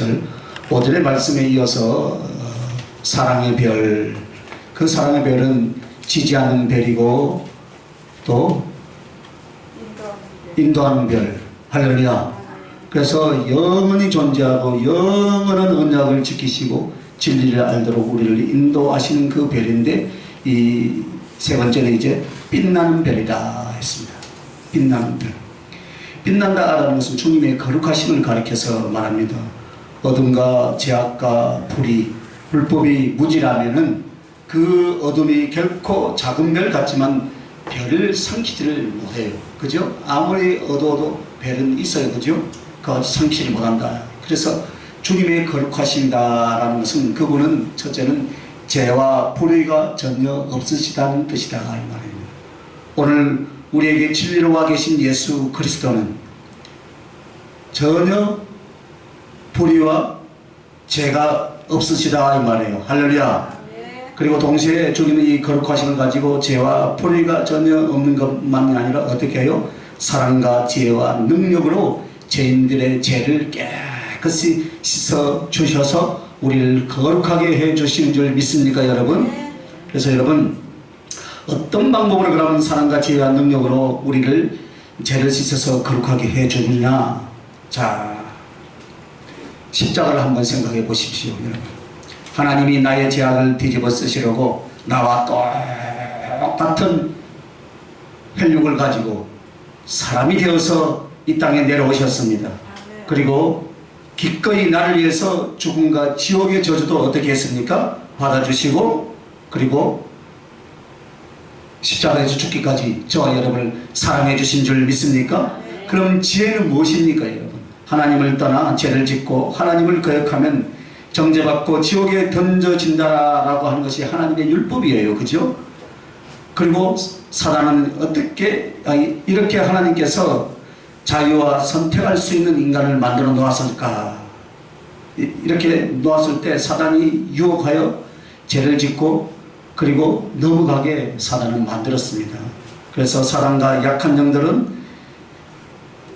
10절 오늘의 말씀에 이어서 사랑의 별, 그 사랑의 별은 지지 않는 별이고 또 인도하는 별, 할렐루야. 그래서 영원히 존재하고 영원한 언약을 지키시고 진리를 알도록 우리를 인도하시는 그 별인데, 이 세 번째는 이제 빛나는 별이다 했습니다. 빛나는 별. 빛난다라는 것은 주님의 거룩하심을 가리켜서 말합니다. 어둠과 죄악과 불이, 불법이 무지라면은 그 어둠이 결코 작은 별 같지만 별을 삼키지를 못해요. 그죠? 아무리 어두워도 별은 있어요. 그죠? 그것이 삼키지 못한다. 그래서 주님의 거룩하신다라는 것은 그분은 첫째는 죄와 불의가 전혀 없으시다는 뜻이다 이 말입니다. 오늘 우리에게 진리로 와 계신 예수 그리스도는 전혀 불의와 죄가 없으시다 이 말이에요. 할렐루야. 그리고 동시에 주님은 이 거룩하심을 가지고 죄와 불의가 전혀 없는 것만이 아니라 어떻게 해요? 사랑과 지혜와 능력으로 죄인들의 죄를 깨끗이 씻어 주셔서 우리를 거룩하게 해 주시는 줄 믿습니까 여러분? 그래서 여러분, 어떤 방법으로 그러면 사랑과 지혜와 능력으로 우리를 죄를 씻어서 거룩하게 해 주느냐? 자, 십자가를 한번 생각해 보십시오 여러분. 하나님이 나의 죄악을 뒤집어 쓰시려고 나와 똑같은 혈육을 가지고 사람이 되어서 이 땅에 내려오셨습니다. 그리고 기꺼이 나를 위해서 죽음과 지옥의 저주도 어떻게 했습니까? 받아주시고, 그리고 십자가에서 죽기까지 저와 여러분을 사랑해 주신 줄 믿습니까? 그럼 지혜는 무엇입니까 여러분? 하나님을 떠나 죄를 짓고 하나님을 거역하면 정죄받고 지옥에 던져진다라고 하는 것이 하나님의 율법이에요. 그죠? 그리고 사단은 어떻게 이렇게 하나님께서 자유와 선택할 수 있는 인간을 만들어 놓았을까? 이렇게 놓았을 때 사단이 유혹하여 죄를 짓고 그리고 넘어가게 사단은 만들었습니다. 그래서 사단과 약한 영들은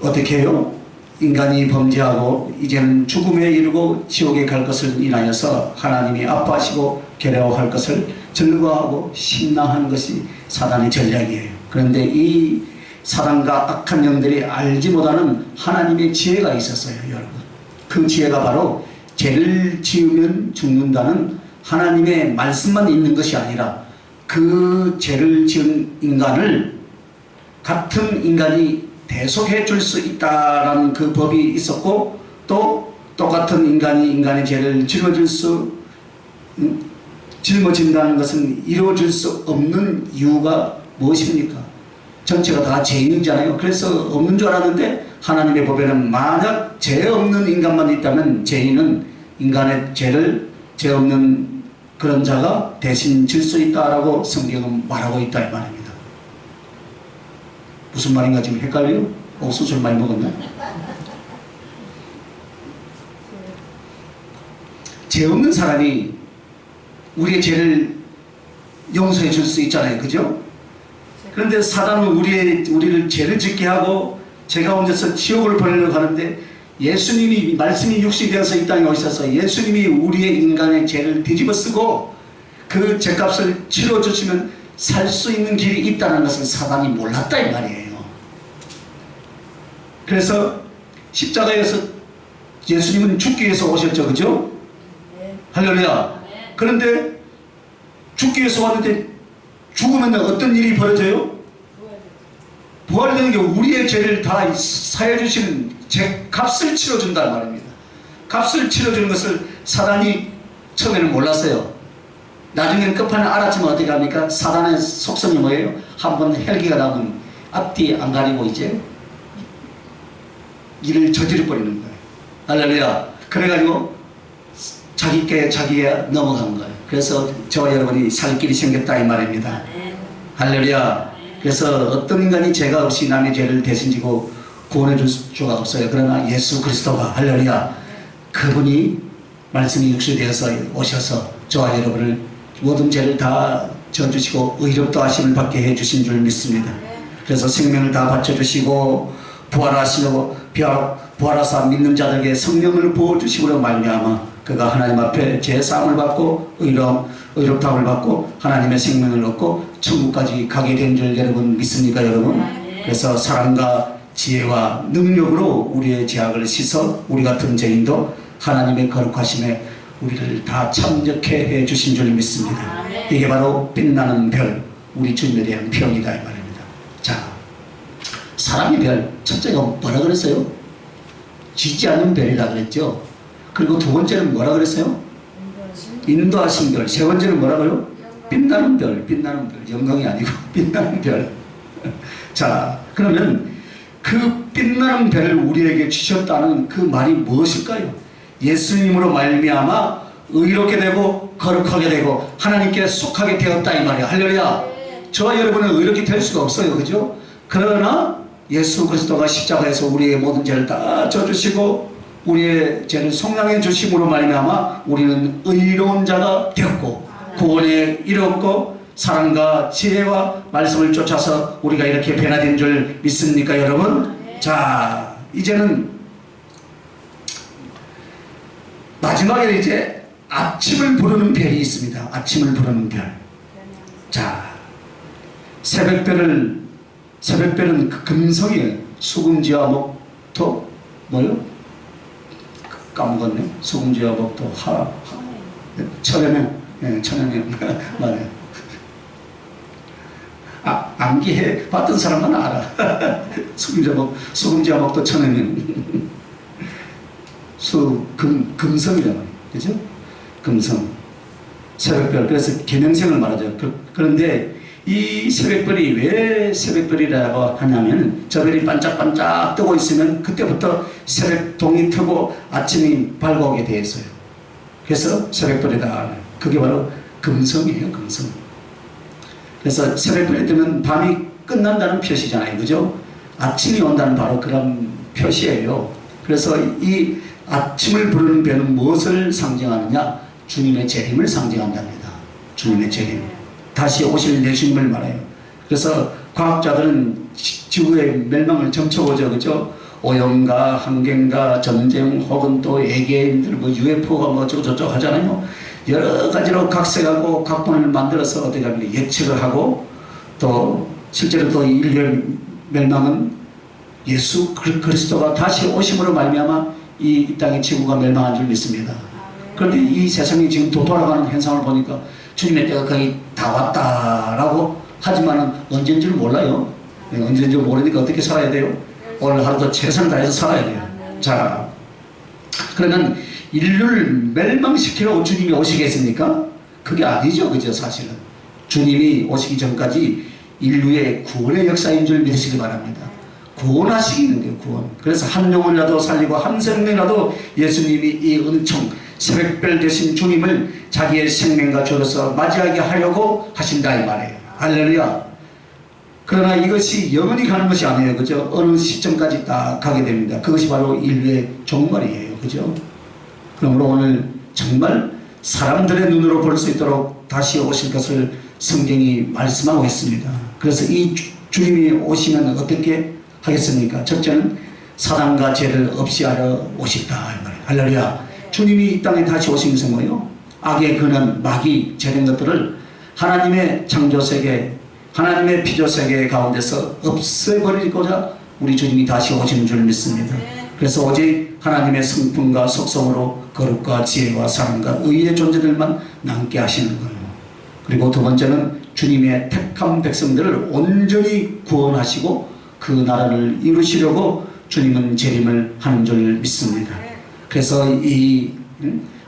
어떻게 해요? 인간이 범죄하고 이제는 죽음에 이르고 지옥에 갈 것을 인하여서 하나님이 아파하시고 괴로워할 것을 즐거워하고 신나하는 것이 사단의 전략이에요. 그런데 이 사단과 악한 영들이 알지 못하는 하나님의 지혜가 있었어요 여러분. 그 지혜가 바로 죄를 지으면 죽는다는 하나님의 말씀만 있는 것이 아니라 그 죄를 지은 인간을 같은 인간이 대속해 줄 수 있다라는 그 법이 있었고, 또 똑같은 인간이 인간의 죄를 짊어진다는 것은 이루어질 수 없는 이유가 무엇입니까? 전체가 다 죄인이잖아요. 그래서 없는 줄 알았는데 하나님의 법에는 만약 죄 없는 인간만 있다면 죄인은 인간의 죄를 죄 없는 그런 자가 대신 질 수 있다라고 성경은 말하고 있다 이 말입니다. 무슨 말인가 지금 헷갈려요? 옥수수를 많이 먹었나? 죄 없는 사람이 우리의 죄를 용서해 줄 수 있잖아요. 그죠? 그런데 사단은 우리를 죄를 짓게 하고 죄 가운데서 지옥을 보내려고 하는데, 예수님이 말씀이 육신이 되어서 이 땅에 오셔서 예수님이 우리의 인간의 죄를 뒤집어 쓰고 그 죄값을 치러주시면 살 수 있는 길이 있다는 것을 사단이 몰랐다 이 말이에요. 그래서 십자가에서 예수님은 죽기 위해서 오셨죠. 그죠? 할렐루야. 그런데 죽기 위해서 왔는데 죽으면 어떤 일이 벌어져요? 부활되는 게 우리의 죄를 다 사해 주시는 죄값을 치러준다는 말입니다. 값을 치러주는 것을 사단이 처음에는 몰랐어요. 나중에는 끝판에 알았지만 어떻게 합니까? 사단의 속성이 뭐예요? 한번 헬기가 나면 앞뒤 안 가리고 이제 일을 저지르 버리는 거예요. 할렐루야. 그래가지고 자기가 넘어간 거예요. 그래서 저와 여러분이 살 길이 생겼다 이 말입니다. 할렐루야. 그래서 어떤 인간이 죄가 없이 남의 죄를 대신 지고 구원해 줄 수가 없어요. 그러나 예수 그리스도가, 할렐루야, 그분이 말씀이 육신이 되어서 오셔서 저와 여러분을 모든 죄를 다 져주시고 의롭다 하심을 받게 해주신 줄 믿습니다. 그래서 생명을 다 바쳐주시고 부활하시고 부활하사 믿는 자들에게 성령을 부어주시므로 말미암아 그가 하나님 앞에 제사함을 받고 의롭다함을 받고 하나님의 생명을 얻고 천국까지 가게 된 줄 여러분 믿습니까 여러분? 그래서 사랑과 지혜와 능력으로 우리의 죄악을 씻어 우리 같은 죄인도 하나님의 거룩하심에 우리를 다 참적해 해 주신 줄 믿습니다. 이게 바로 빛나는 별, 우리 주님에 대한 평이다 이 말입니다. 자, 사랑의 별 첫째가 뭐라 그랬어요? 지지 않는 별이라 그랬죠. 그리고 두 번째는 뭐라 그랬어요? 인도하신 별. 세 번째는 뭐라고요? 빛나는 별, 빛나는 별. 영광이 아니고 빛나는 별. 자, 그러면 그 빛나는 별을 우리에게 주셨다는 그 말이 무엇일까요? 예수님으로 말미암아 의롭게 되고 거룩하게 되고 하나님께 속하게 되었다 이 말이에요. 할렐루야. 저와 여러분은 의롭게 될 수가 없어요. 그죠? 그러나 예수 그리스도가 십자가에서 우리의 모든 죄를 다 져주시고 우리의 죄를 속량해 주심으로 말미암아 우리는 의로운 자가 되었고 구원에 이르렀고 사랑과 지혜와 말씀을 쫓아서 우리가 이렇게 변화된 줄 믿습니까 여러분? 자, 이제는 마지막에 이제 아침을 부르는 별이 있습니다. 아침을 부르는 별. 자, 새벽별은 그 금성이에요. 수금지와 목토 뭐요? 까먹었네. 수금지와 목토 천연명. 예, 천연명 맞아요. 암기해 봤던 사람만 알아. 수금지와 목토 천연명. 금성이라고 해요. 그죠? 금성. 새벽별. 그래서 계명생을 말하죠. 그런데 이 새벽별이 왜 새벽별이라고 하냐면 저 별이 반짝반짝 뜨고 있으면 그때부터 새벽동이 트고 아침이 밝아오게 되어 있어요. 그래서 새벽별이다. 그게 바로 금성이에요. 금성. 그래서 새벽별이 뜨면 밤이 끝난다는 표시잖아요. 그죠? 아침이 온다는 바로 그런 표시예요. 그래서 이 아침을 부르는 별은 무엇을 상징하느냐? 주님의 재림을 상징한답니다. 주님의 재림. 다시 오실 예수님을 말해요. 그래서 과학자들은 지구의 멸망을 점쳐보죠. 그죠? 오염과 환경과 전쟁 혹은 또 외계인들 뭐 UFO가 뭐 어쩌고저쩌고 하잖아요. 여러 가지로 각색하고 각본을 만들어서 어떻게 하면 예측을 하고 또 실제로 또 인류의 멸망은 예수 그리스도가 다시 오심으로 말미암아 이 땅의 지구가 멸망한 줄 믿습니다. 그런데 이 세상이 지금 돌아가는 현상을 보니까 주님의 때가 거의 다 왔다라고 하지만은 언제인 줄 몰라요. 언제인 줄 모르니까 어떻게 살아야 돼요? 오늘 하루도 최선을 다해서 살아야 돼요. 자, 그러면 인류를 멸망시키러 주님이 오시겠습니까? 그게 아니죠. 그죠? 사실은 주님이 오시기 전까지 인류의 구원의 역사인 줄 믿으시기 바랍니다. 구원하시기는 돼요. 구원. 그래서 한 영혼이라도 살리고 한 생명이라도 예수님이 이 은총 새벽별 되신 주님을 자기의 생명과 주로서 맞이하게 하려고 하신다 이 말이에요. 할렐루야. 그러나 이것이 영원히 가는 것이 아니에요. 그죠? 어느 시점까지 딱 가게 됩니다. 그것이 바로 인류의 종말이에요. 그죠? 그러므로 오늘 정말 사람들의 눈으로 볼 수 있도록 다시 오실 것을 성경이 말씀하고 있습니다. 그래서 이 주님이 오시면 어떻게 하겠습니까? 첫째는 사단과 죄를 없이 하러 오셨다 이 말이에요. 할렐루야. 주님이 이 땅에 다시 오시면서 뭐예요? 악의 근원, 마귀, 죄된 것들을 하나님의 창조세계, 하나님의 피조세계 가운데서 없애버리고자 우리 주님이 다시 오시는 줄 믿습니다. 그래서 오직 하나님의 성품과 속성으로 거룩과 지혜와 사랑과 의의 존재들만 남게 하시는 거예요. 그리고 두 번째는 주님의 택한 백성들을 온전히 구원하시고 그 나라를 이루시려고 주님은 재림을 하는 줄 믿습니다. 그래서 이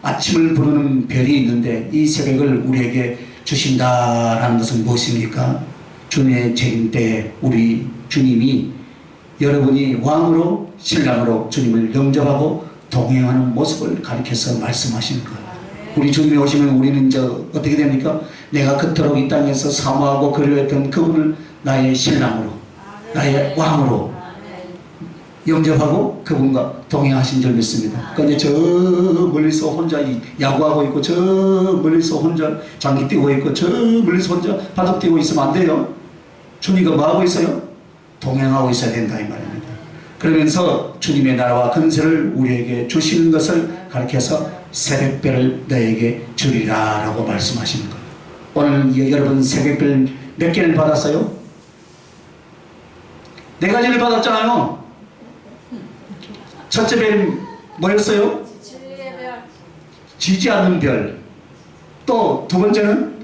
아침을 부르는 별이 있는데 이 새벽을 우리에게 주신다라는 것은 무엇입니까? 주님의 재림 때 우리 주님이 여러분이 왕으로 신랑으로 주님을 영접하고 동행하는 모습을 가리켜서 말씀하시는 거예요. 우리 주님이 오시면 우리는 이제 어떻게 됩니까? 내가 그토록 이 땅에서 사모하고 그리워했던 그분을 나의 신랑으로 나의 왕으로 영접하고 그분과 동행하신 줄 믿습니다. 그런데 저 멀리서 혼자 야구하고 있고 저 멀리서 혼자 장기 뛰고 있고 저 멀리서 혼자 바둑 뛰고 있으면 안 돼요. 주님과 뭐하고 있어요? 동행하고 있어야 된다 이 말입니다. 그러면서 주님의 나라와 건설을 우리에게 주시는 것을 가르쳐서 새벽별을 너에게 주리라 라고 말씀하시는 거예요. 오늘 여러분 새벽별 몇 개를 받았어요? 4가지를 받았잖아요. 첫째 별이 뭐였어요? 지지 않는 별. 또 두 번째는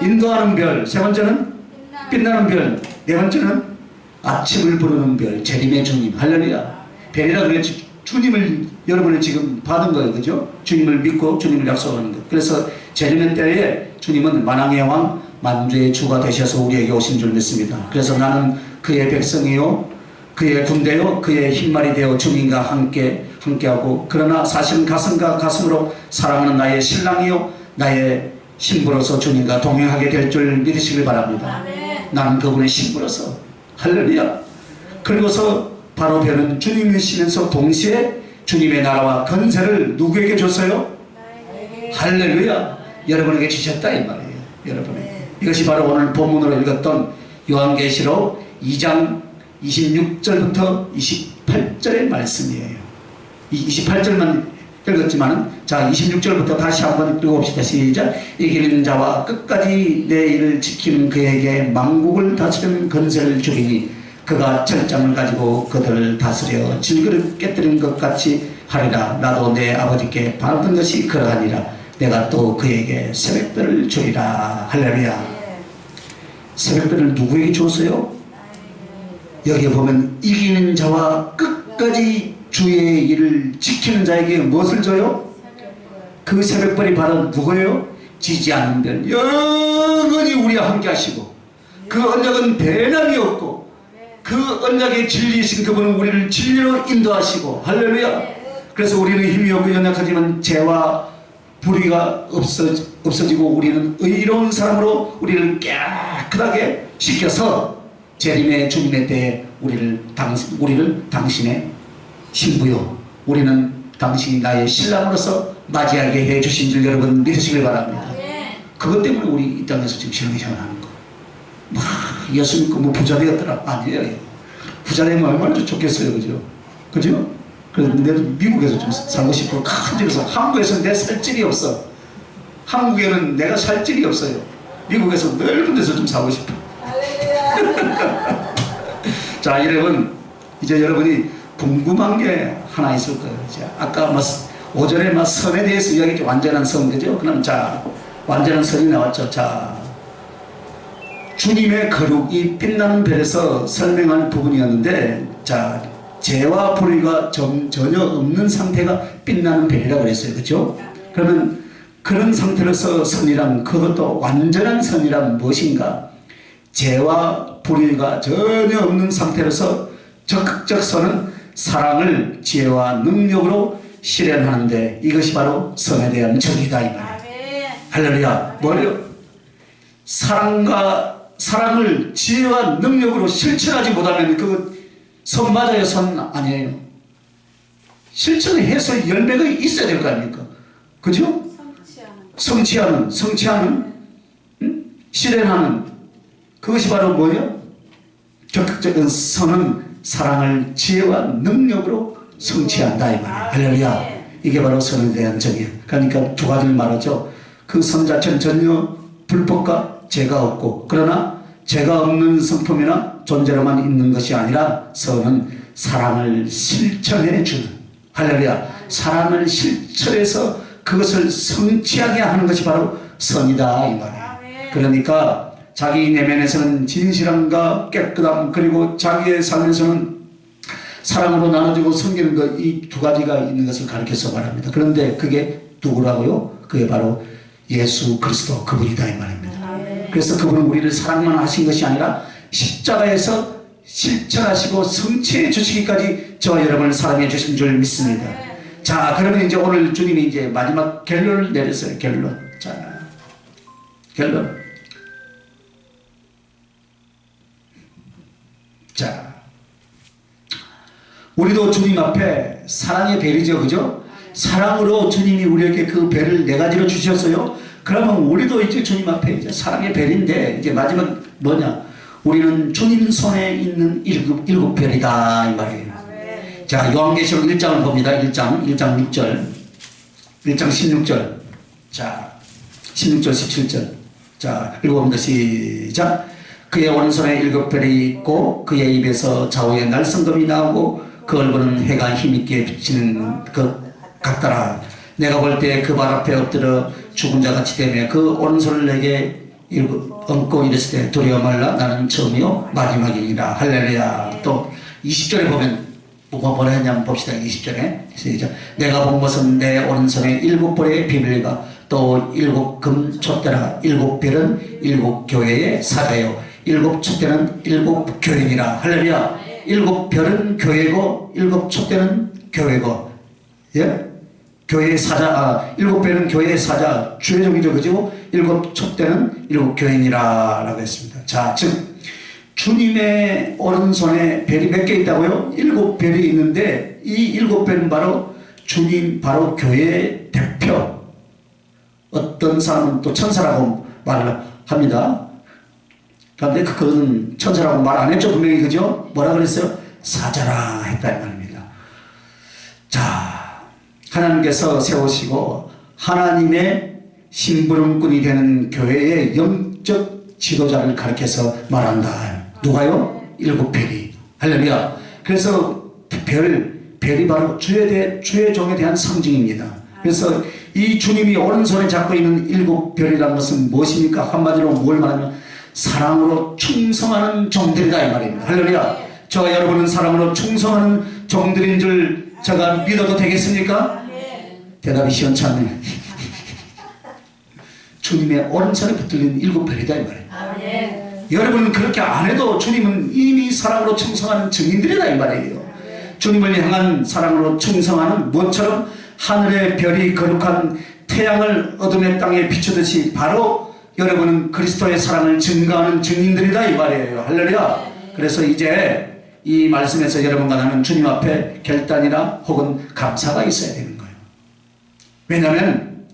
인도하는 별. 세 번째는 빛나는 별. 네 번째는 아침을 부르는 별. 재림의 주님. 할렐루야. 별이라 그래 주님을 여러분이 지금 받은 거예요. 그죠? 주님을 믿고 주님을 약속하는 것. 그래서 재림의 때에 주님은 만왕의 왕 만주의 주가 되셔서 우리에게 오신 줄 믿습니다. 그래서 나는 그의 백성이요 그의 군대요 그의 흰말이 되어 주님과 함께하고, 그러나 사실은 가슴과 가슴으로 사랑하는 나의 신랑이요 나의 신부로서 주님과 동행하게 될 줄 믿으시길 바랍니다. 아멘. 나는 그분의 신부로서. 할렐루야. 그리고서 바로 별은 주님이시면서 동시에 주님의 나라와 건설을 누구에게 줬어요? 할렐루야. 여러분에게 주셨다 이 말이에요. 여러분에게. 이것이 바로 오늘 본문으로 읽었던 요한계시록 2장 26절부터 28절의 말씀이에요. 28절만 읽었지만은, 자 26절부터 다시 한번 읽어봅시다. 시작. 이기는 자와 끝까지 내 일을 지키는 그에게 만국을 다스리는 건설을 주리니 그가 철장을 가지고 그들을 다스려 질그릇 깨뜨린 것 같이 하리라. 나도 내 아버지께 받은 것이 그러하니라. 내가 또 그에게 새벽별을 주리라. 할렐루야. 새벽별을 누구에게 줬어요? 여기에 보면 이기는 자와 끝까지 주의 일을 지키는 자에게 무엇을 줘요? 그 새벽별이 바로 누구예요? 지지 않는 별. 영원히 우리와 함께 하시고, 그 언약은 배남이 없고, 그 언약의 진리이신 그분은 우리를 진리로 인도하시고. 할렐루야. 그래서 우리는 힘이 없고 연약하지만 죄와 불의가 없어지고 우리는 의로운 사람으로 우리를 깨끗하게 씻겨서 재림의 주님의 때에 우리를 당신의 신부요 우리는 당신이 나의 신랑으로서 맞이하게 해주신 줄 여러분 믿으시길 바랍니다. 그것 때문에 우리 이 땅에서 지금 시원하는 거. 막 예수 믿고 뭐 부자 되었더라. 아니에요. 부자 되면 얼마나 좋겠어요. 그죠? 그죠? 그래서 내가 미국에서 좀 살고 싶고 큰 집에서. 한국에서는 내 살 집이 없어. 한국에는 내가 살 집이 없어요. 미국에서 넓은 데서 좀 살고 싶어. 자, 여러분 이제 여러분이 궁금한 게 하나 있을 거예요. 이제 아까 오전에 선에 대해서 이야기했죠. 완전한 선, 그죠? 그럼 자, 완전한 선이 나왔죠. 자, 주님의 거룩이 빛나는 별에서 설명한 부분이었는데, 자, 죄와 불의가 전혀 없는 상태가 빛나는 별이라고 그랬어요. 그죠? 그러면 그런 상태로서 선이란, 그것도 완전한 선이란 무엇인가? 죄와 불의가 전혀 없는 상태로서 적극적 선은 사랑을 지혜와 능력으로 실현하는데, 이것이 바로 선에 대한 정의다 이 말이에요. 할렐루야. 뭐래요? 사랑을 지혜와 능력으로 실천하지 못하면 그 선 맞아요? 선 아니에요? 실천해서 열매가 있어야 될 거 아닙니까? 그죠? 성취하는 실현하는, 그것이 바로 뭐예요? 적극적인 선은 사랑을 지혜와 능력으로 성취한다 이 말이에요. 할렐루야. 이게 바로 선에 대한 정의예요. 그러니까 두 가지를 말하죠. 그 선 자체는 전혀 불법과 죄가 없고, 그러나 죄가 없는 성품이나 존재로만 있는 것이 아니라 선은 사랑을 실천해 주는, 할렐루야, 사랑을 실천해서 그것을 성취하게 하는 것이 바로 선이다 이 말이에요. 그러니까 자기 내면에서는 진실함과 깨끗함, 그리고 자기의 삶에서는 사랑으로 나눠주고 섬기는 것, 이 두 가지가 있는 것을 가르쳐서 말합니다. 그런데 그게 누구라고요? 그게 바로 예수 그리스도, 그분이다 이 말입니다. 그래서 그분은 우리를 사랑만 하신 것이 아니라 십자가에서 실천하시고 성취해 주시기까지 저와 여러분을 사랑해 주신 줄 믿습니다. 자, 그러면 이제 오늘 주님이 이제 마지막 결론을 내렸어요. 결론. 자, 결론. 자, 우리도 주님 앞에 사랑의 별이죠, 그죠? 사랑으로 주님이 우리에게 그 별을 4가지로 주셨어요. 그러면 우리도 이제 주님 앞에 이제 사랑의 별인데, 이제 마지막 뭐냐? 우리는 주님 손에 있는 일곱 별이다 이 말이에요. 자, 요한계시록 1장을 봅니다. 1장 6절. 1장 16절. 자, 16절, 17절. 자, 읽어봅니다. 시작. 그의 오른손에 7별이 있고 그의 입에서 좌우에 날성검이 나오고 그 얼굴은 해가 힘있게 비치는 것 같더라. 내가 볼 때 그 발 앞에 엎드려 죽은 자같이 되며 그 오른손을 내게 얹고 이랬을 때 두려워 말라 나는 처음이요 마지막이니라. 할렐루야. 또 20절에 보면 뭐라 했냐면 봅시다. 20절에 시작. 내가 본 것은 내 오른손에 7벌의 비밀과 또 7금 촛대라. 7별은 7교회의 사자요 7촛대는 7교인이라. 할렐루야. 7별은 교회고 7촛대는 교회고, 예? 교회의 사자, 7별은 교회의 사자, 주회종이죠, 그죠? 7촛대는 7교인이라 라고 했습니다. 자, 즉 주님의 오른손에 별이 몇 개 있다고요? 7별이 있는데 이 7별은 바로 주님, 바로 교회의 대표. 어떤 사람은 또 천사라고 말을 합니다. 그런데 그거는 천사라고 말 안 했죠, 분명히. 그죠? 뭐라 그랬어요? 사자라 했다 이 말입니다. 자, 하나님께서 세우시고 하나님의 심부름꾼이 되는 교회의 영적 지도자를 가리켜서 말한다. 누가요? 7별이. 할렐루야. 그래서 별이 바로 주의 종에 대한 상징입니다. 그래서 이 주님이 오른손에 잡고 있는 7별이라는 것은 무엇입니까? 한마디로 뭘 말하면 사랑으로 충성하는 종들이다 이 말입니다. 할렐루야. 저와 여러분은 사랑으로 충성하는 종들인 줄 제가 믿어도 되겠습니까? 대답이 시원찮네요. 주님의 오른손에 붙들린 7별이다 이 말이에요. 여러분은 그렇게 안 해도 주님은 이미 사랑으로 충성하는 증인들이다 이 말이에요. 주님을 향한 사랑으로 충성하는 무엇처럼 하늘의 별이 거룩한 태양을 어둠의 땅에 비추듯이 바로 여러분은 그리스도의 사랑을 증거하는 증인들이다 이 말이에요. 할렐루야. 그래서 이제 이 말씀에서 여러분과 나는 주님 앞에 결단이나 혹은 감사가 있어야 되는 거예요. 왜냐하면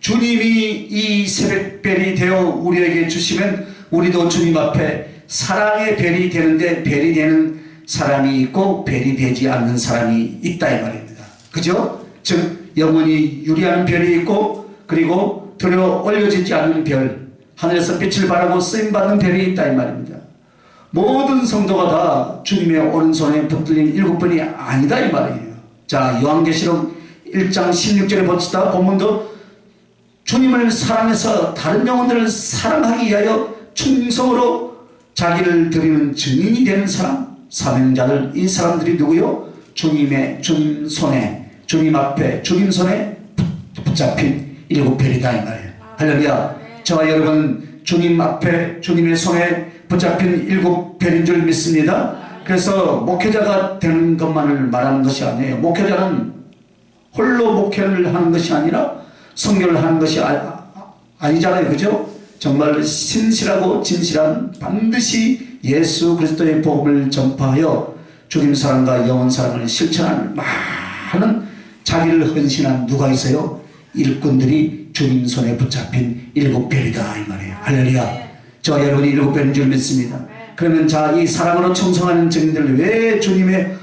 주님이 이 새벽별이 되어 우리에게 주시면 우리도 주님 앞에 사랑의 별이 되는데 별이 되는 사람이 있고 별이 되지 않는 사람이 있다 이 말입니다. 그죠? 즉 영원히 유리하는 별이 있고 그리고 들어 올려지지 않는 별, 하늘에서 빛을 발하고 쓰임받는 별이 있다 이 말입니다. 모든 성도가 다 주님의 오른손에 붙들린 7번이 아니다 이 말이에요. 자, 요한계시록 1장 16절에 봅시다. 본문도 주님을 사랑해서 다른 영혼들을 사랑하기 위하여 충성으로 자기를 드리는 증인이 되는 사람, 사명자들, 이 사람들이 누구요? 주님 손에, 주님 앞에, 주님 손에 붙잡힌 7별이다 이 말이에요. 할렐루야. 저와 여러분 주님 앞에 주님의 손에 붙잡힌 7별인 줄 믿습니다. 그래서 목회자가 되는 것만을 말하는 것이 아니에요. 목회자는 홀로 목회를 하는 것이 아니라 선교를 하는 것이 아니잖아요. 그죠? 정말 신실하고 진실한 반드시 예수 그리스도의 복음을 전파하여 주님 사랑과 영혼 사랑을 실천하는 많은 자기를 헌신한 누가 있어요? 일꾼들이 주님 손에 붙잡힌 7별이다 이 말이에요. 할렐루야. 저와 여러분이 7별인 줄 믿습니다. 그러면 자, 이 사랑으로 충성하는 증인들 왜 주님의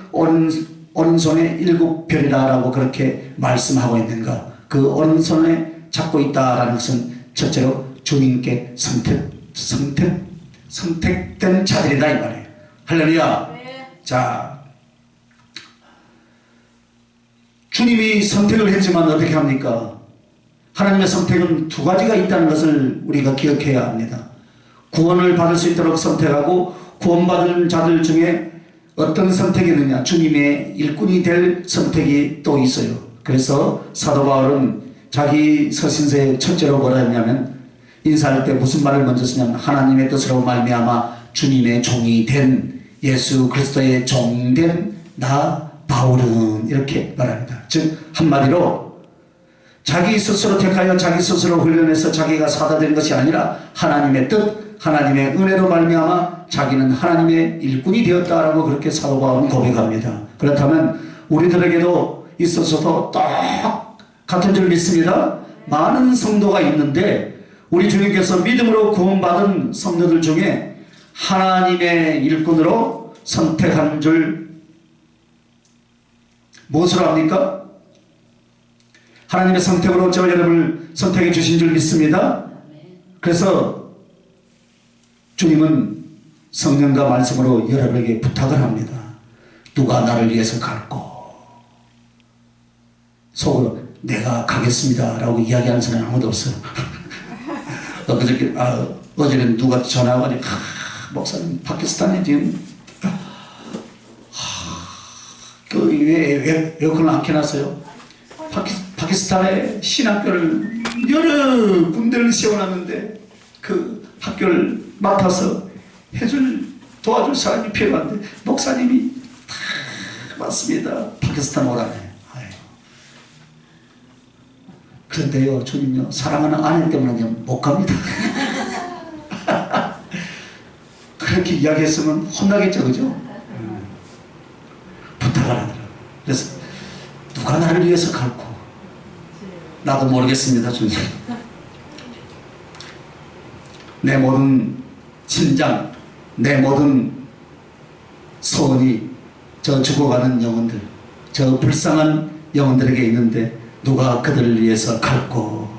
오른손에 7별이라고 그렇게 말씀하고 있는가? 그 오른손에 잡고 있다라는 것은 첫째로 주님께 선택된 자들이다 이 말이에요. 할렐루야. 자, 주님이 선택을 했지만 어떻게 합니까? 하나님의 선택은 2가지가 있다는 것을 우리가 기억해야 합니다. 구원을 받을 수 있도록 선택하고 구원받은 자들 중에 어떤 선택이 있느냐? 주님의 일꾼이 될 선택이 또 있어요. 그래서 사도 바울은 자기 서신서의 첫째로 뭐라 했냐면 인사할 때 무슨 말을 먼저 쓰냐면 하나님의 뜻으로 말미암아 주님의 종이 된 예수 그리스도의 종된 나 바울은 이렇게 말합니다. 즉 한마디로 자기 스스로 택하여 자기 스스로 훈련해서 자기가 사다된 것이 아니라 하나님의 뜻, 하나님의 은혜로 말미암아 자기는 하나님의 일꾼이 되었다라고 그렇게 사도 바울은 고백합니다. 그렇다면 우리들에게도 있어서도 딱 같은 줄 믿습니다. 많은 성도가 있는데 우리 주님께서 믿음으로 구원받은 성도들 중에 하나님의 일꾼으로 선택한 줄 무엇을 합니까? 하나님의 선택으로 저와 여러분을 선택해 주신 줄 믿습니다. 그래서 주님은 성령과 말씀으로 여러분에게 부탁을 합니다. 누가 나를 위해서 갈고? 속으로 내가 가겠습니다 라고 이야기하는 사람이 아무도 없어요. 어제는 누가 전화가 와가지고 목사님 파키스탄에 지금 왜 에어컨을 안 켜놨어요? 파키스탄에 신학교를 여러 군데를 세워놨는데 그 학교를 맡아서 도와줄 사람이 필요한데 목사님이 다 맞습니다. 파키스탄 오라네. 그런데요, 주님요, 사랑하는 아내 때문에 못 갑니다. 그렇게 이야기했으면 혼나겠죠, 그죠? 부탁을 하더라고요. 그래서 누가 나를 위해서 갈고? 나도 모르겠습니다, 주님. 내 모든 심장, 내 모든 소원이 저 죽어가는 영혼들, 저 불쌍한 영혼들에게 있는데 누가 그들을 위해서 갈고?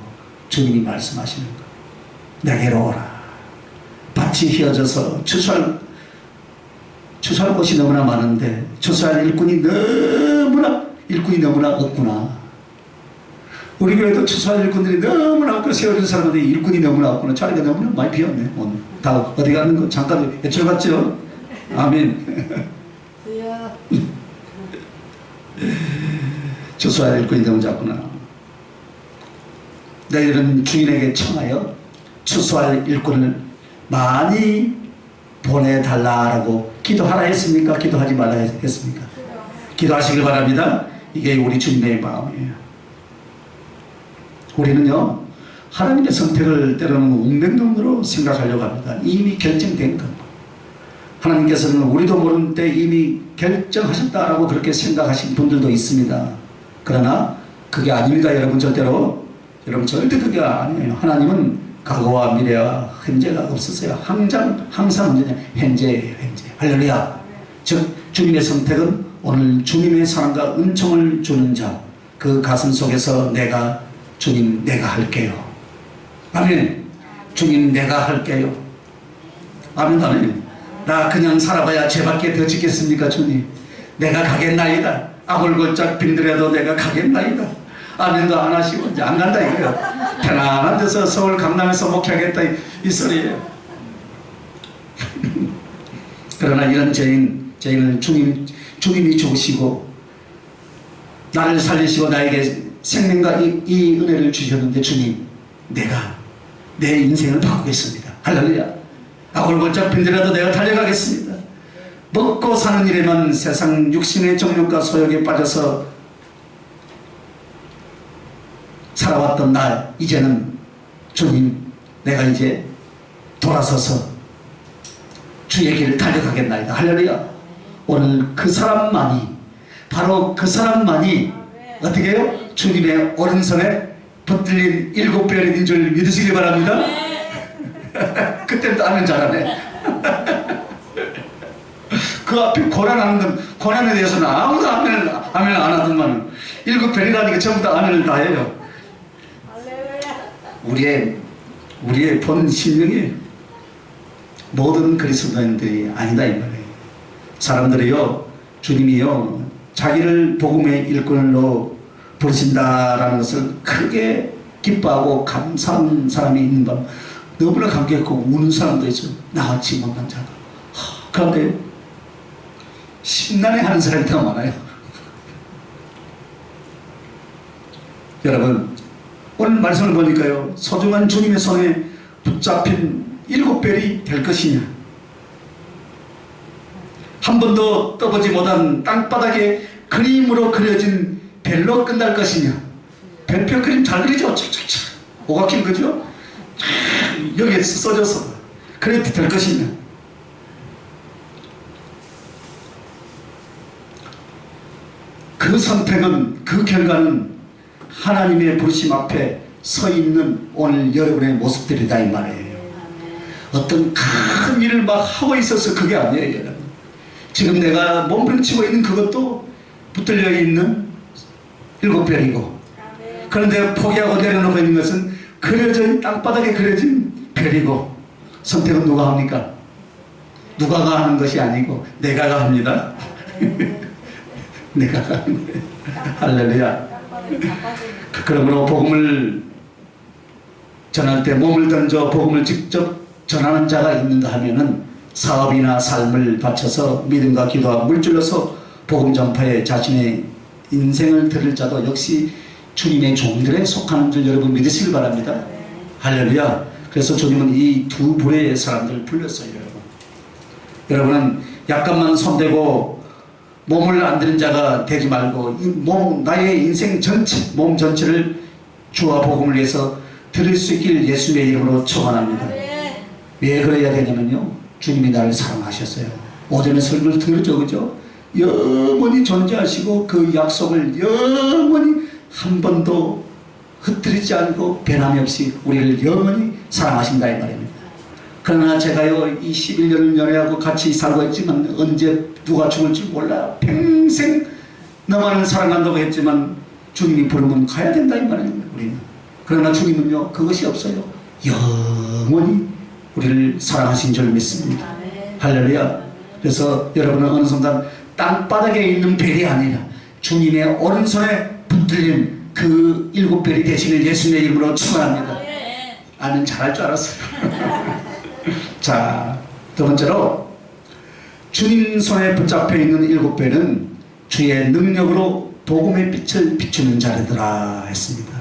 주님이 말씀하시는 것. 내게로 오라. 밭이 휘어져서 추수할 곳이 너무나 많은데 추수할 일꾼이 너무나 없구나. 우리 교회도 추수할 일꾼들이 너무나 없고 세워진 사람들이 일꾼이 너무나 없구나. 자리가 너무나 많이 비었네. 오늘 다 어디 가는 거 잠깐 외출 갔죠? 아멘. 추수할 일꾼이 너무 작구나. 너희들은 주인에게 청하여 추수할 일꾼을 많이 보내달라라고 기도하라 했습니까? 기도하지 말라 했습니까? 기도하시길 바랍니다. 이게 우리 주님의 마음이에요. 우리는요, 하나님의 선택을 때로는 운명론으로 생각하려고 합니다. 이미 결정된 것. 하나님께서는 우리도 모르는 때 이미 결정하셨다라고 그렇게 생각하신 분들도 있습니다. 그러나 그게 아닙니다. 여러분 절대 그게 아니에요. 하나님은 과거와 미래와 현재가 없으세요. 항상 언제냐? 현재예요. 현재. 할렐루야. 즉 주님의 선택은 오늘 주님의 사랑과 은총을 주는 자, 그 가슴 속에서 주님 내가 할게요. 아멘. 주님 내가 할게요. 아멘. 아멘. 나 그냥 살아봐야 죄밖에 더 짓겠습니까? 주님 내가 가겠나이다. 아골골짝 빈들에도 내가 가겠나이다. 아멘도 안 하시고 이제 안 간다 이거예요. 편안한 데서 서울 강남에서 목회하겠다 이 소리예요. 그러나 이런 죄인을 주님이 죽으시고 나를 살리시고 나에게 생명과 이 은혜를 주셨는데 주님 내가 내 인생을 바꾸겠습니다. 할렐루야. 아골골짝 빈들에도 내가 달려가겠습니다. 먹고 사는 일에만 세상 육신의 정욕과 소욕에 빠져서 살아왔던 나 이제는 주님 내가 이제 돌아서서 주의 길을 달려가겠나이다. 할렐루야. 오늘 그 사람만이 바로 그 사람만이 어떻게 해요? 주님의 오른손에 붙들린 7별인 줄 믿으시기 바랍니다. 그때부터 아멘 잘하네. 그 앞에 고난하는 건 고난에 대해서는 아무도 아멘을 안 하더만 7별이라니까 전부 다 아멘을 다 해요. 우리의 본 신명이 모든 그리스도인들이 아니다 이 말이에요. 사람들이요, 주님이요 자기를 복음의 일꾼으로 부르신다라는 것을 크게 기뻐하고 감사한 사람이 있는 방 너무나 감격했고 우는 사람도 있어요. 나같이 못난 자가. 그런데 신나게 하는 사람이 더 많아요. 여러분 오늘 말씀을 보니까요, 소중한 주님의 손에 붙잡힌 7별이 될 것이냐, 한 번도 떠보지 못한 땅바닥에 그림으로 그려진 별로 끝날 것이냐. 별표 그림 잘 그리죠? 착착착 오각형 그죠? 여기에 써져서 그래도 될 것이냐. 그 선택은, 그 결과는 하나님의 부르심 앞에 서 있는 오늘 여러분의 모습들이다 이 말이에요. 어떤 큰 일을 막 하고 있어서 그게 아니에요. 여러분. 지금 내가 몸부림치고 있는 그것도 붙들려 있는 7별이고, 그런데 포기하고 내려놓고 있는 것은 그려진 땅바닥에 그려진 별이고, 선택은 누가 합니까? 누가가 하는 것이 아니고 내가가 합니다. 내가가 하는 거예요. 할렐루야. 그러므로 복음을 전할 때 몸을 던져 복음을 직접 전하는 자가 있는가 하면은 사업이나 삶을 바쳐서 믿음과 기도와 물질로서 복음 전파에 자신의 인생을 들을 자도 역시 주님의 종들에 속하는 줄 여러분 믿으시길 바랍니다. 할렐루야. 그래서 주님은 이 두 부류의 사람들을 불렀어요. 여러분은 약간만 손대고 몸을 안 드는 자가 되지 말고 나의 인생 전체, 몸 전체를 주와 복음을 위해서 드릴 수 있길 예수님의 이름으로 축원합니다. 왜 그래야 되냐면요, 주님이 나를 사랑하셨어요. 오전에 설교를 들었죠, 그죠? 영원히 존재하시고 그 약속을 영원히 한 번도 흩뜨리지 않고 변함이 없이 우리를 영원히 사랑하신다 이 말입니다. 그러나 제가요 이 11년을 연애하고 같이 살고 있지만 언제 누가 죽을지 몰라요. 평생 너만을 사랑한다고 했지만 주님이 부르면 가야 된다 이 말입니다. 우리는. 그러나 주님은요 그것이 없어요. 영원히 우리를 사랑하신 줄 믿습니다. 할렐루야. 그래서 여러분은 어느 순간 땅바닥에 있는 별이 아니라 주님의 오른손에 붙들린 그 7별이 되시길 예수님의 이름으로 축원합니다. 아멘. 잘할 줄 알았어요. 자, 두 번째로 주님 손에 붙잡혀 있는 7별은 주의 능력으로 복음의 빛을 비추는 자들이라 했습니다.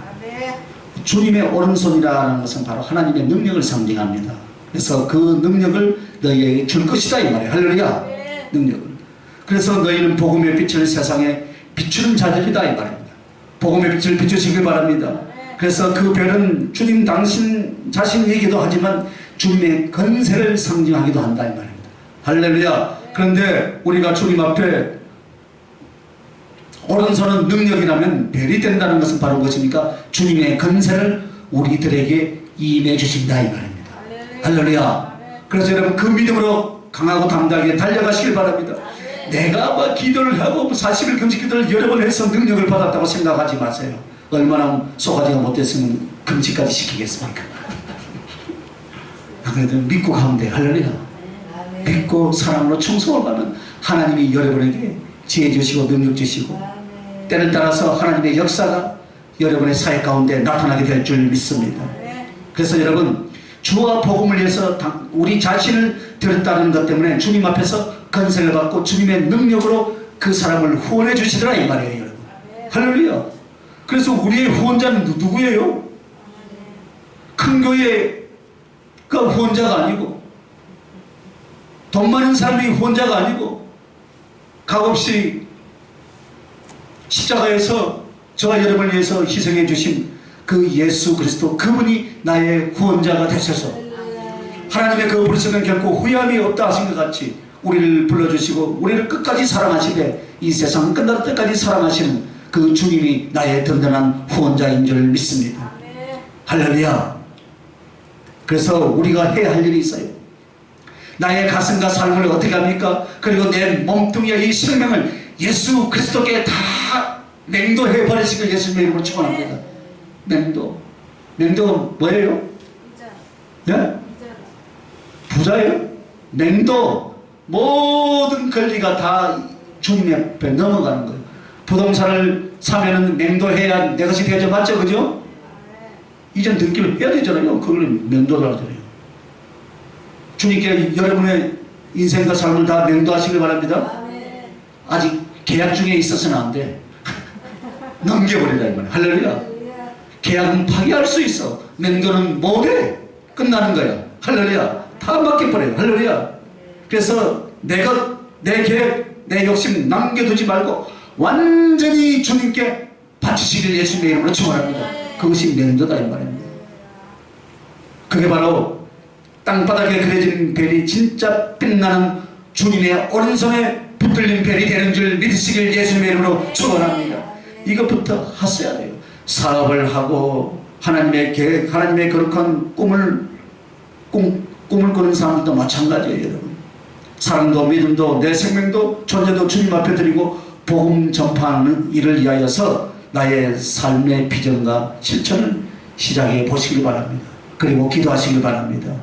주님의 오른손이라는 것은 바로 하나님의 능력을 상징합니다. 그래서 그 능력을 너희에게 줄 것이다 이 말이에요. 할렐루야. 능력을. 그래서 너희는 복음의 빛을 세상에 비추는 자들이다 이 말입니다. 복음의 빛을 비추시길 바랍니다. 그래서 그 별은 주님 당신 자신이기도 하지만 주님의 권세를 상징하기도 한다 이 말입니다. 할렐루야. 그런데 우리가 주님 앞에 오른손은 능력이라면 별이 된다는 것은 바로 무엇입니까? 주님의 권세를 우리들에게 임해 주신다 이 말입니다. 할렐루야. 그래서 여러분 그 믿음으로 강하고 담대하게 달려가시길 바랍니다. 내가 뭐 기도를 하고 40일 금식 기도를 여러 번 해서 능력을 받았다고 생각하지 마세요. 얼마나 소가지가 못됐으면 금식까지 시키겠습니까? 그래도 믿고 가면 돼. 할렐루야. 믿고 사랑으로 충성하면 하나님이 여러분에게 지혜 주시고 능력 주시고 때를 따라서 하나님의 역사가 여러분의 사회 가운데 나타나게 될 줄 믿습니다. 그래서 여러분 주와 복음을 위해서 우리 자신을 드렸다는 것 때문에 주님 앞에서 건세를 받고 주님의 능력으로 그 사람을 후원해 주시더라 이 말이에요. 여러분. 할렐루야. 그래서 우리의 후원자는 누구예요? 큰 교회가 후원자가 아니고 돈 많은 사람이 후원자가 아니고 값없이 십자가에서 저와 여러분을 위해서 희생해 주신 그 예수 그리스도 그분이 나의 후원자가 되셔서 하나님의 그 부르심은 결코 후회함이 없다 하신 것 같이 우리를 불러주시고 우리를 끝까지 사랑하시되 이 세상 끝날 때까지 사랑하시는 그 주님이 나의 든든한 후원자인 줄 믿습니다. 할렐루야. 그래서 우리가 해야 할 일이 있어요. 나의 가슴과 삶을 어떻게 합니까? 그리고 내 몸뚱이의 이 생명을 예수 그리스도께 다 맹도해 버리시길 예수님의 이름으로 축원합니다. 맹도. 맹도가 뭐예요? 부자. 예? 부자예요? 맹도. 모든 권리가 다 주님 앞에 넘어가는 거예요. 부동산을 사면은 맹도해야 내 것이 되죠. 맞죠? 그죠? 이전 등기를 해야 되잖아요. 그걸 맹도라고 하잖아요. 주님께 여러분의 인생과 삶을 다 맹도하시길 바랍니다. 아직 계약 중에 있어서는 안 돼. 넘겨버리라 이 말이야. 할렐루야. 계약은 파기할 수 있어. 맹도는 못해. 끝나는 거야. 할렐루야. 다 맡겨버려요. 할렐루야. 그래서 내가 내 계획, 내 욕심 남겨두지 말고 완전히 주님께 바치시길 예수님의 이름으로 축원합니다. 그것이 맹도다 이 말입니다. 그게 바로 땅바닥에 그려진 별이 진짜 빛나는 주님의 오른손에 붙들린 별이 되는 줄 믿으시길 예수님의 이름으로 축원합니다. 이것부터 하셔야 돼요. 사업을 하고 하나님의 계획, 하나님의 거룩한 꿈을 꾸는 사람들도 마찬가지예요. 여러분. 사랑도 믿음도 내 생명도 존재도 주님 앞에 드리고 복음 전파하는 일을 위하여서 나의 삶의 비전과 실천을 시작해 보시길 바랍니다. 그리고 기도하시길 바랍니다.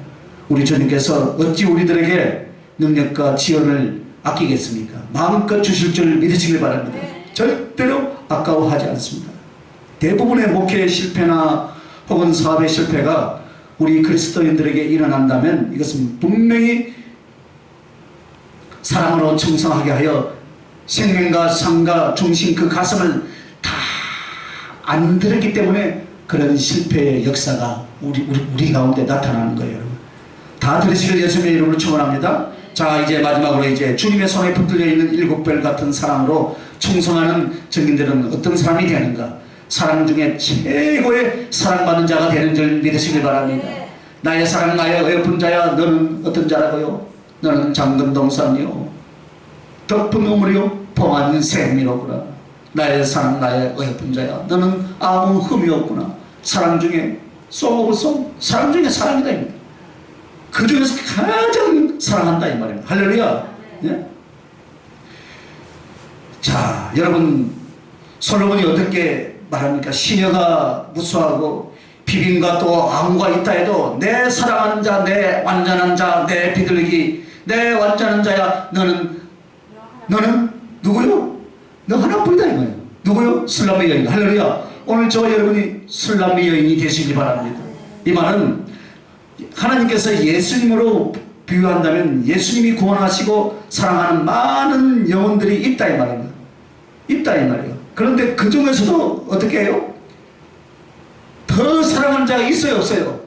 우리 주님께서 어찌 우리들에게 능력과 지원을 아끼겠습니까? 마음껏 주실 줄 믿으시길 바랍니다. 절대로 아까워하지 않습니다. 대부분의 목회의 실패나 혹은 사업의 실패가 우리 그리스도인들에게 일어난다면 이것은 분명히 사랑으로 충성하게 하여 생명과 삶과 중심 그 가슴을 다 안 들었기 때문에 그런 실패의 역사가 우리 가운데 나타나는 거예요. 여러분. 다 들으시길 예수님의 이름으로 축원합니다. 자, 이제 마지막으로 이제 주님의 손에 붙들려 있는 7별 같은 사랑으로 충성하는 증인들은 어떤 사람이 되는가? 사랑 중에 최고의 사랑받는 자가 되는 줄 믿으시길 바랍니다. 나의 사랑 나의 어여쁜 자야, 너는 어떤 자라고요? 너는 잠금 사람이요 덕분 우물이요 봉한 샘이로구나. 나의 사랑 나의 어여쁜 자야, 너는 아무 흠이 없구나. 사랑 중에 송 사랑 중에 사랑이다. 그 중에서 가장 사랑한다 이 말입니다. 할렐루야. 예? 자, 여러분 솔로몬이 어떻게 말합니까? 시녀가 무수하고 비빔과 또 아무가 있다 해도 내 사랑하는 자, 내 완전한 자, 내 비둘기, 내 완전한 자야. 너는 누구요? 너 하나뿐이다 이 말이에요. 누구요? 술람미 여인. 할렐루야. 오늘 저 여러분이 술람미 여인이 되시기 바랍니다. 이 말은 하나님께서 예수님으로 비유한다면 예수님이 구원하시고 사랑하는 많은 영혼들이 있다 이 말입니다. 있다 이 말이에요. 그런데 그 중에서도 어떻게 해요? 더 사랑하는 자가 있어요 없어요?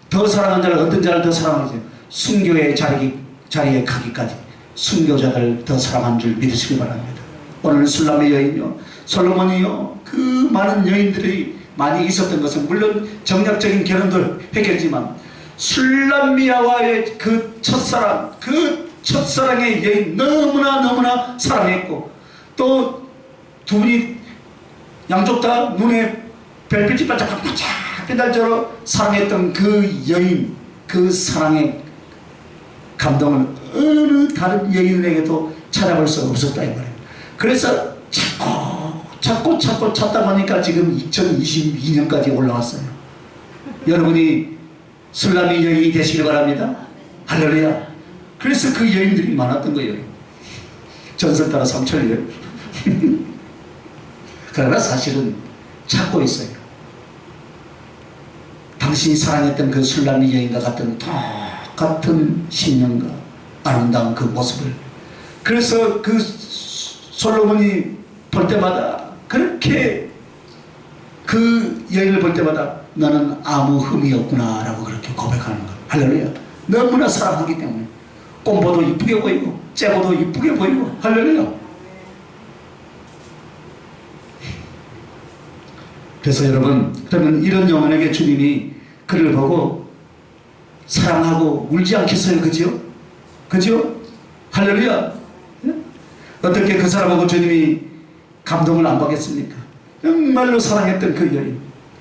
더 사랑하는 자를 어떤 자를 더 사랑하세요? 순교의 자리에 가기까지 순교자를 더 사랑한 줄 믿으시기 바랍니다. 오늘 술람의 여인요 솔로몬이요 그 많은 여인들이 많이 있었던 것은 물론 정략적인 결혼도 했겠지만 술람미아와의 그 첫사랑의 여인 너무나 사랑했고 또 두 분이 양쪽 다 눈에 별빛이 반짝반짝 빛날처럼 사랑했던 그 여인, 그 사랑의 감동을 어느 다른 여인에게도 찾아볼 수 없었다 이 말이에요. 그래서 찾고 찾다 보니까 지금 2022년까지 올라왔어요. 여러분이 술람미 여인이 되시길 바랍니다. 할렐루야. 그래서 그 여인들이 많았던 거예요. 전설 따라 3천이에요. 그러나 사실은 찾고 있어요. 당신이 사랑했던 그 술람미 여인과 같은 똑같은 신령과 아름다운 그 모습을, 그래서 그 솔로몬이 볼 때마다 그렇게 그 여인을 볼 때마다 너는 아무 흠이 없구나 라고 그렇게 고백하는 거예요. 할렐루야. 너무나 사랑하기 때문에 꼼보도 이쁘게 보이고 째보도 이쁘게 보이고. 할렐루야. 그래서 여러분, 그러면 이런 영혼에게 주님이 그를 보고 사랑하고 울지 않겠어요? 그죠? 그죠? 할렐루야. 어떻게 그 사람하고 주님이 감동을 안 받겠습니까? 정말로 사랑했던 그 여인.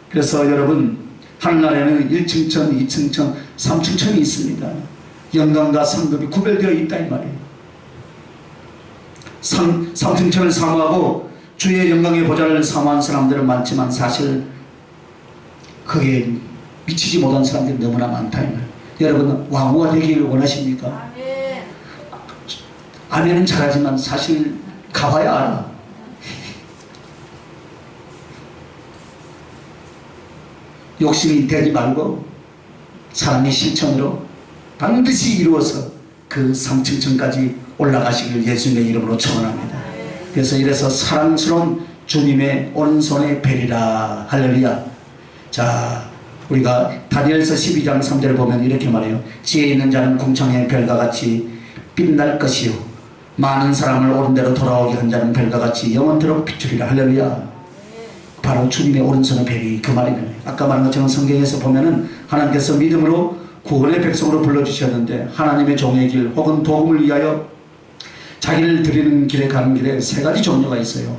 그래서 여러분, 하늘나라에는 1층천, 2층천, 3층천이 있습니다. 영광과 상급이 구별되어 있다 이 말이에요. 3층천을 사모하고 주의 영광의 보좌를 사모한 사람들은 많지만 사실 그게 미치지 못한 사람들이 너무나 많다 이 말이에요. 여러분, 왕후가 되기를 원하십니까? 아멘. 아멘은 잘하지만 사실 가봐야 알아. 욕심이 되지 말고 사랑의 실천으로 반드시 이루어서 그 3층천까지 올라가시길 예수님의 이름으로 축원합니다. 그래서 이래서 사랑스러운 주님의 오른손의 벨이라. 할렐루야. 자, 우리가 다니엘서 12장 3절을 보면 이렇게 말해요. 지혜 있는 자는 궁창의 별과 같이 빛날 것이요 많은 사람을 옳은 대로 돌아오게 한 자는 별과 같이 영원토록 비추리라. 할렐루야. 바로 주님의 오른손의 벨이 그 말이네요. 아까 말한 것처럼 성경에서 보면은 하나님께서 믿음으로 구원의 백성으로 불러주셨는데 하나님의 종의 길 혹은 복음을 위하여 자기를 드리는 길에 가는 길에 세 가지 종류가 있어요.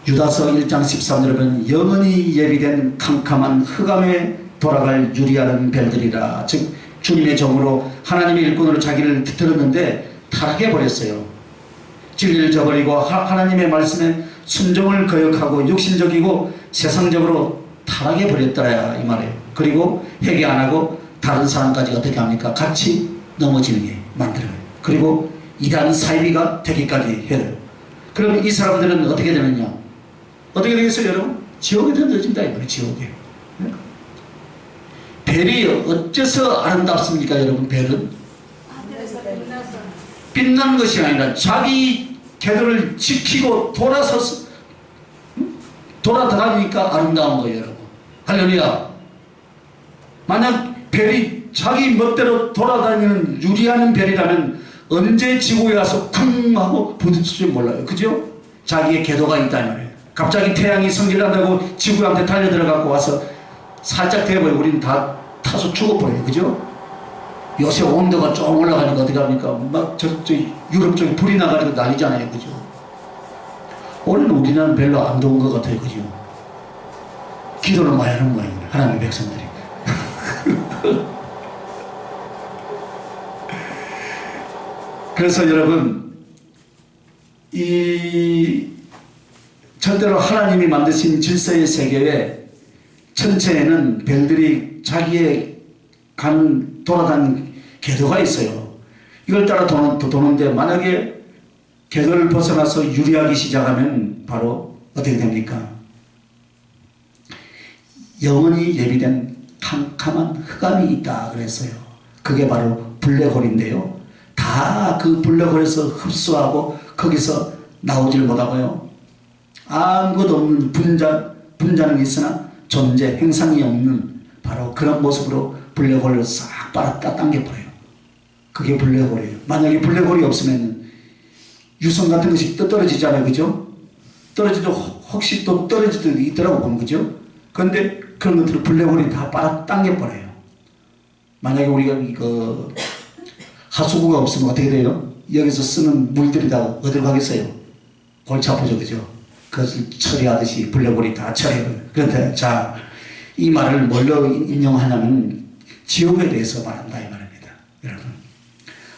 유다서 1장 13절에 보면 영원히 예비된 캄캄한 흑암에 돌아갈 유리하는 별들이라. 즉 주님의 종으로 하나님의 일꾼으로 자기를 들었는데 타락해버렸어요. 진리를 저버리고 하나님의 말씀에 순종을 거역하고 육신적이고 세상적으로 타락해 버렸더라 이 말이에요. 그리고 회개 안 하고 다른 사람까지 어떻게 합니까? 같이 넘어지게 만들어요. 그리고 이단 사이비가 되기까지 해요. 그러면 이 사람들은 어떻게 되느냐? 어떻게 되겠어요 여러분? 지옥에 던져진다 이 말이에요. 지옥에. 벨이 어째서 아름답습니까 여러분? 벨은 빛난 것이 아니라 자기 궤도를 지키고 돌아다니니까 아름다운 거예요 여러분. 할렐루야. 만약 벨이 자기 멋대로 돌아다니는 유리하는 벨이라면 언제 지구에 와서 쿵 하고 부딪힐지 몰라요. 그죠? 자기의 궤도가 있다 이 말이에요. 갑자기 태양이 성질난다고 지구한테 달려들어갖고 와서 살짝 대버려 우리는 다 타서 죽어버려요. 그죠? 요새 온도가 좀 올라가니까 어떻게 합니까? 막 저 유럽 쪽에 불이 나가지고 난리잖아요. 그죠? 올해는 우리나라는 별로 안 더운 것 같아요. 그죠? 기도를 많이 하는 거예요. 하나님의 백성들이. 그래서 여러분 이 절대로 하나님이 만드신 질서의 세계에 전체에는 별들이 자기의 돌아다니는 궤도가 있어요. 이걸 따라 도는데 만약에 궤도를 벗어나서 유리하기 시작하면 바로 어떻게 됩니까? 영원히 예비된 캄캄한 흑암이 있다 그랬어요. 그게 바로 블랙홀인데요. 다 그 블랙홀에서 흡수하고 거기서 나오질 못하고요. 아무것도 없는 분자는 있으나 존재, 행상이 없는 바로 그런 모습으로 블랙홀을 싹 빨아 당겨버려요. 그게 블랙홀이에요. 만약에 블랙홀이 없으면 유성 같은 것이 또 떨어지잖아요. 그죠? 떨어지도 혹시 또 떨어질 때도 있더라고 보면 그죠? 그런데 그런 것들을 블랙홀이 다 빨아 당겨버려요. 만약에 우리가 이거 하수구가 없으면 어떻게 돼요? 여기서 쓰는 물들이 다 어디로 가겠어요? 골치 아프죠. 그죠? 그것을 처리하듯이 블랙홀이 다 처리해요. 그런데 자, 이 말을 뭘로 인용하냐면 지옥에 대해서 말한다 이 말입니다. 여러분,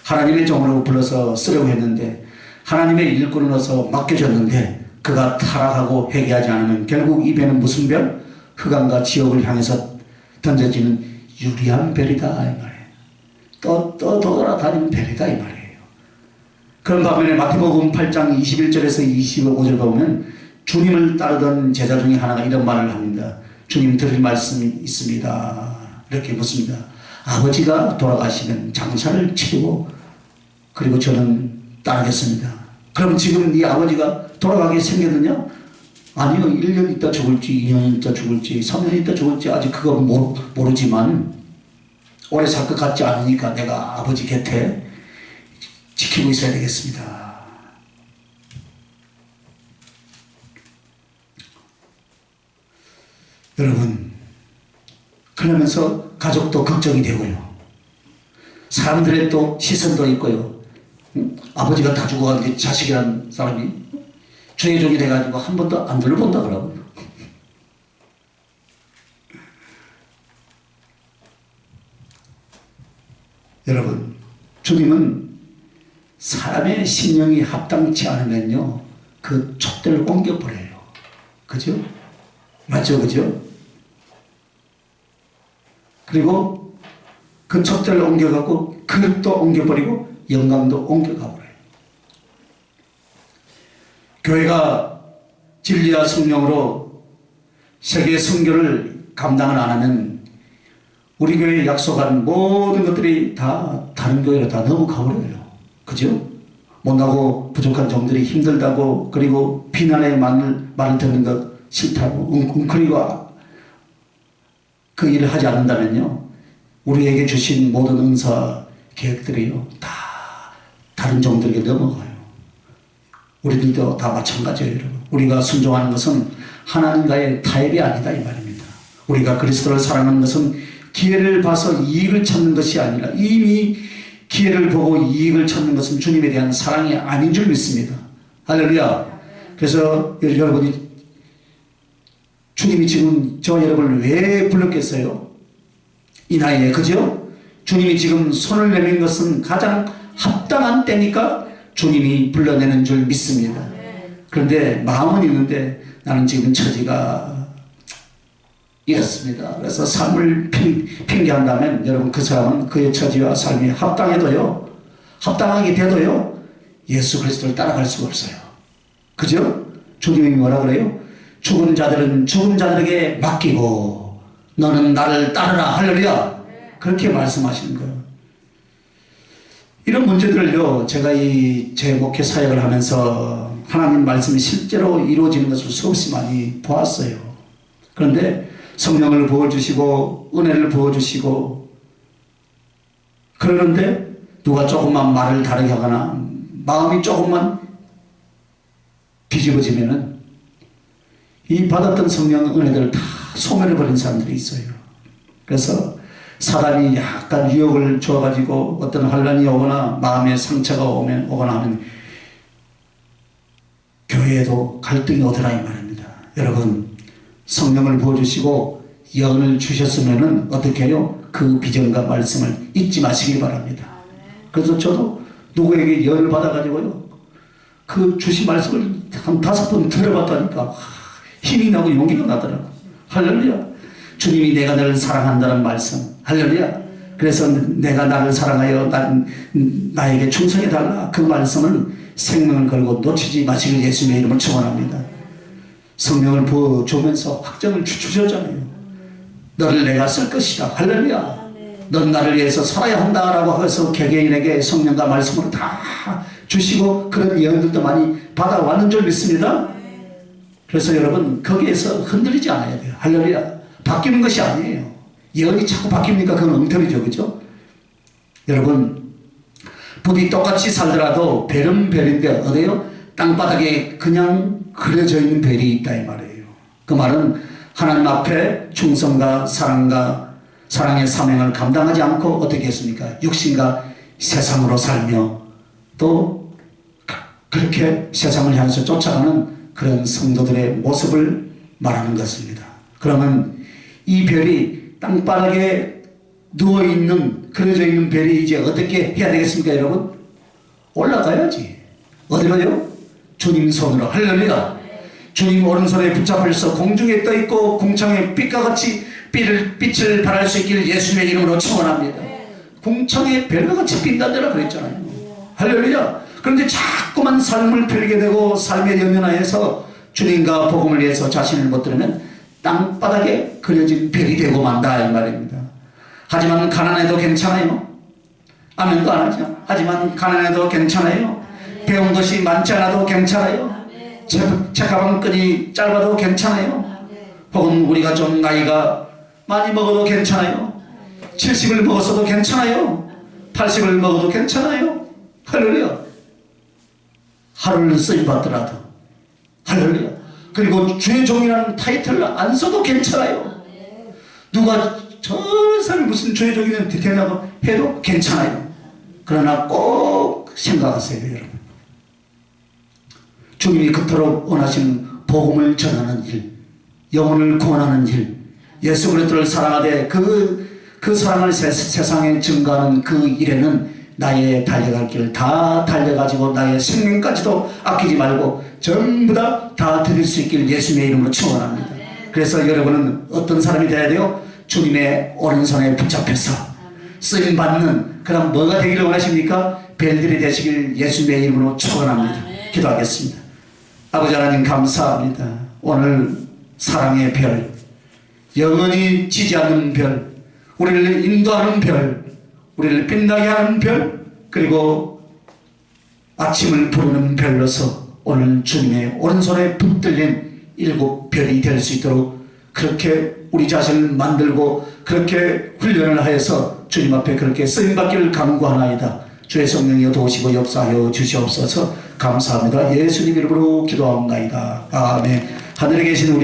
하나님의 종으로 불러서 쓰려고 했는데 하나님의 일꾼으로서 맡겨졌는데 그가 타락하고 회개하지 않으면 결국 이 배는 무슨 별? 흑암과 지옥을 향해서 던져지는 유리한 별이다 이 말이에요. 또 돌아다니는 별이다 이 말이에요. 그런 반면에 마태복음 8장 21절에서 25절 보면 주님을 따르던 제자 중에 하나가 이런 말을 합니다. 주님 드릴 말씀이 있습니다. 이렇게 묻습니다. 아버지가 돌아가시면 장사를 치르고 그리고 저는 따르겠습니다. 그럼 지금 네 아버지가 돌아가게 생겼느냐? 아니요. 1년 있다 죽을지 2년 있다 죽을지 3년 있다 죽을지 아직 그거 모르지만 오래 살 것 같지 않으니까 내가 아버지 곁에 지키고 있어야 되겠습니다. 여러분, 그러면서 가족도 걱정이 되고요. 사람들의 또 시선도 있고요. 아버지가 다 죽어가는데 자식이라는 사람이 주의 종이 돼가지고 한 번도 안 둘러본다 그러고. 여러분, 주님은 사람의 신령이 합당치 않으면요 그 촛대를 옮겨버려요. 그죠? 맞죠? 그죠? 그리고 그 촛대를 옮겨가고 그릇도 옮겨버리고 영광도 옮겨가버려요. 교회가 진리와 성령으로 세계 선교를 감당을 안 하면 우리 교회에 약속한 모든 것들이 다 다른 교회로 다 넘어가버려요. 그죠? 못나고 부족한 종들이 힘들다고 그리고 비난의 말을 듣는 것 싫다고 웅크리고 그 일을 하지 않는다면요 우리에게 주신 모든 은사 계획들이요 다 다른 종들에게 넘어가요. 우리들도 다 마찬가지예요. 여러분. 우리가 순종하는 것은 하나님과의 타협이 아니다 이 말입니다. 우리가 그리스도를 사랑하는 것은 기회를 봐서 이익을 찾는 것이 아니라 이미 기회를 보고 이익을 찾는 것은 주님에 대한 사랑이 아닌 줄 믿습니다. 할렐루야. 그래서 여러분이 주님이 지금 저 여러분을 왜 불렀겠어요? 이 나이에. 그죠? 주님이 지금 손을 내민 것은 가장 합당한 때니까 주님이 불러내는 줄 믿습니다. 그런데 마음은 있는데 나는 지금 처지가 이렇습니다. 그래서 삶을 핑계한다면 여러분 그 사람은 그의 처지와 삶이 합당하게 돼도요 예수 그리스도를 따라갈 수가 없어요. 그죠? 주님이 뭐라 그래요? 죽은 자들은 죽은 자들에게 맡기고 너는 나를 따르라. 할렐루야. 그렇게 말씀하시는 거예요. 이런 문제들을요 제가 제 목회 사역을 하면서 하나님 말씀이 실제로 이루어지는 것을 수없이 많이 보았어요. 그런데 성령을 부어주시고 은혜를 부어주시고 그러는데 누가 조금만 말을 다르게 하거나 마음이 조금만 뒤집어지면은 이 받았던 성령 은혜들을 다 소멸해버린 사람들이 있어요. 그래서 사단이 약간 유혹을 줘가지고 어떤 환란이 오거나 마음에 상처가 오거나 하면 교회에도 갈등이 오더라 이 말입니다. 여러분 성령을 부어주시고 영을 주셨으면은 어떻게 해요? 그 비전과 말씀을 잊지 마시기 바랍니다. 그래서 저도 누구에게 열을 받아가지고요 그 주신 말씀을 한 5번 들어봤다니까 힘이 나고 용기가 나더라고. 할렐루야. 주님이 내가 너를 사랑한다는 말씀. 할렐루야. 그래서 내가 나를 사랑하여 나에게 충성해달라. 그 말씀은 생명을 걸고 놓치지 마시길 예수님의 이름을 축원합니다. 성령을 부어주면서 확정을 주셨잖아요. 너를 내가 쓸 것이다. 할렐루야. 넌 나를 위해서 살아야 한다라고 해서 개개인에게 성령과 말씀으로 다 주시고 그런 예언들도 많이 받아왔는 줄 믿습니다. 그래서 여러분 거기에서 흔들리지 않아야 돼요. 할렐루야. 바뀌는 것이 아니에요. 예언이 자꾸 바뀝니까? 그건 엉터리죠. 그죠? 여러분 부디 똑같이 살더라도 별은 별인데 어디요? 땅바닥에 그냥 그려져 있는 별이 있다 이 말이에요. 그 말은 하나님 앞에 충성과 사랑의 사명을 감당하지 않고 어떻게 했습니까? 육신과 세상으로 살며 또 그렇게 세상을 향해서 쫓아가는 그런 성도들의 모습을 말하는 것입니다. 그러면 이 별이 땅바닥에 누워있는 그려져 있는 별이 이제 어떻게 해야 되겠습니까 여러분? 올라가야지. 어디로요? 주님 손으로. 할렐루야. 주님 오른손에 붙잡혀서 공중에 떠있고 궁창에 빛과 같이 빛을 발할 수 있기를 예수님의 이름으로 축원합니다. 궁창에 별과 같이 빛나더라 그랬잖아요. 할렐루야. 그런데 자꾸만 삶을 펼게 되고 삶에 연연하여서 주님과 복음을 위해서 자신을 못 드리면 땅바닥에 그려진 별이 되고 만다 이 말입니다. 하지만 가난해도 괜찮아요. 아멘도 안 하죠. 하지만 가난해도 괜찮아요. 배운 것이 많지 않아도 괜찮아요. 책가방 끈이 짧아도 괜찮아요. 혹은 우리가 좀 나이가 많이 먹어도 괜찮아요. 70을 먹었어도 괜찮아요. 80을 먹어도 괜찮아요. 할렐루야. 하루를 쓰임받더라도 할렐루야. 그리고 주의 종이라는 타이틀을 안 써도 괜찮아요. 누가 저 사람이 무슨 주의 종이는 대단하고 해도 괜찮아요. 그러나 꼭 생각하세요 여러분. 주님이 그토록 원하시는 복음을 전하는 일, 영혼을 구원하는 일, 예수 그리스도를 사랑하되 그 사랑을 세상에 증거하는 그 일에는 나의 달려갈 길을 다 달려가지고 나의 생명까지도 아끼지 말고 전부 다 드릴 수 있기를 예수님의 이름으로 축원합니다. 그래서 여러분은 어떤 사람이 되어야 돼요? 주님의 오른손에 붙잡혀서 쓰임받는 그럼 뭐가 되기를 원하십니까? 별들이 되시길 예수님의 이름으로 축원합니다. 기도하겠습니다. 아버지 하나님 감사합니다. 오늘 사랑의 별, 영원히 지지 않는 별, 우리를 인도하는 별, 우리를 빛나게 하는 별, 그리고 아침을 부르는 별로서 오늘 주님의 오른손에 붙들린 7 별이 될 수 있도록 그렇게 우리 자신을 만들고 그렇게 훈련을 하여서 주님 앞에 그렇게 쓰임받기를 간구하나이다. 주의 성령이여 도우시고 역사하여 주시옵소서. 감사합니다. 예수님 이름으로 기도하옵나이다. 아멘. 하늘에 계신 우리